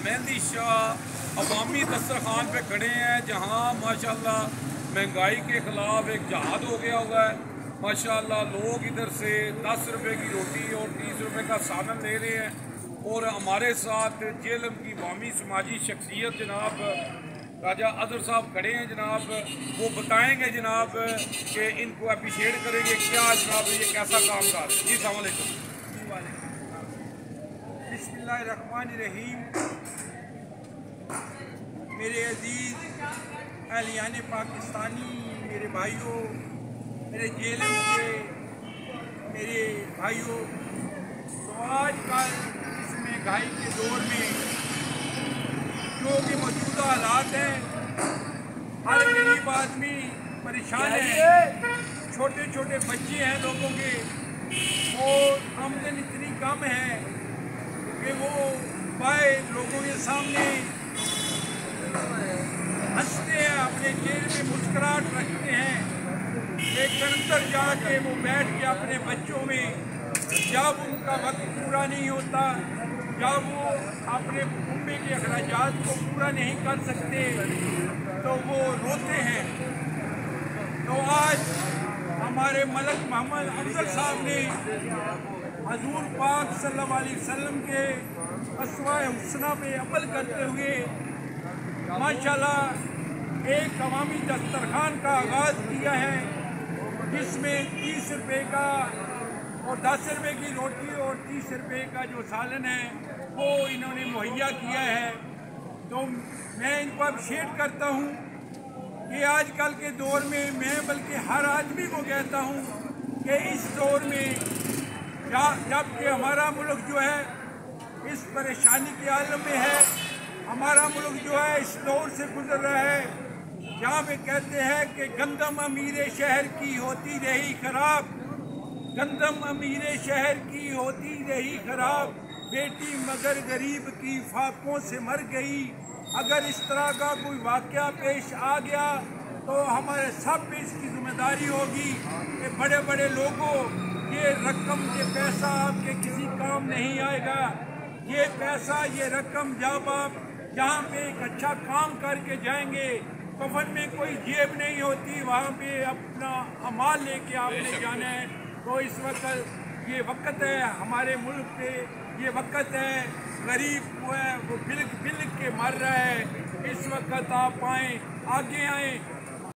मेहंदी शाह अवामी दस्तरखान पे खड़े हैं, जहाँ माशाल्लाह महंगाई के ख़िलाफ़ एक जहाद हो गया हुआ है। माशाल्लाह लोग इधर से 10 रुपए की रोटी और 30 रुपए का सालन ले रहे हैं। और हमारे साथ जेलम की अवामी समाजी शख्सियत जनाब राजा अदर साहब खड़े हैं जनाब, वो बताएंगे जनाब कि इनको अप्रिशिएट करेंगे क्या जनाब ये कैसा काम कर रहे हैं। जी अस्सलाम वालेकुम। बिस्मिल्लाहिर्रहमानिर्रहीम। मेरे अजीज़ अहलियान पाकिस्तानी, मेरे भाइयों, मेरे जेलम के मेरे भाइयों, तो आजकल इस महंगाई के दौर में जो कि मौजूदा हालात हैं, हर गरीब आदमी परेशान है। छोटे छोटे बच्चे हैं लोगों के, और आमदन इतनी कम है कि वो पाए लोगों के सामने हंसते हैं, अपने चेहरे में मुस्कुराहट रखते हैं, लेकिन अंदर जाके वो बैठ के अपने बच्चों में जब उनका वक्त पूरा नहीं होता, जब वो अपने उम्मे के अखराजात को पूरा नहीं कर सकते, तो वो रोते हैं। तो आज हमारे मलक मोहम्मद अफजल साहब ने हजूर पाक सल्लल्लाहु अलैहि वसल्लम के अस्वाए हुस्ना पे अमल करते हुए माशाल्लाह एक अवामी दस्तरखान का आगाज़ किया है, जिसमें 30 रुपये का और 10 रुपये की रोटी और 30 रुपये का जो सालन है वो इन्होंने मुहैया किया है। तो मैं इनको अप्रिशिएट करता हूँ कि आजकल के दौर में मैं बल्कि हर आदमी को कहता हूँ कि इस दौर में जबकि हमारा मुल्क जो है इस परेशानी के आलम में है, हमारा मुल्क जो है इस दौर से गुजर रहा है जहाँ पे कहते हैं कि गंदम अमीर शहर की होती रही खराब, गंदम अमीर शहर की होती रही खराब, बेटी मगर गरीब की फाकों से मर गई। अगर इस तरह का कोई वाक़या पेश आ गया तो हमारे सब पे इसकी जिम्मेदारी होगी कि बड़े बड़े लोगों, ये रकम ये पैसा आपके किसी काम नहीं आएगा। ये पैसा ये रकम जब आप जहाँ पे एक अच्छा काम करके जाएंगे, कफन में कोई जेब नहीं होती, वहाँ पे अपना अमाल लेके आपने जाना है। तो इस वक्त ये वक्त है हमारे मुल्क पे, ये वक्त है गरीब वो है वो बिल्क के मर रहा है। इस वक्त आप आएँ, आगे आएँ,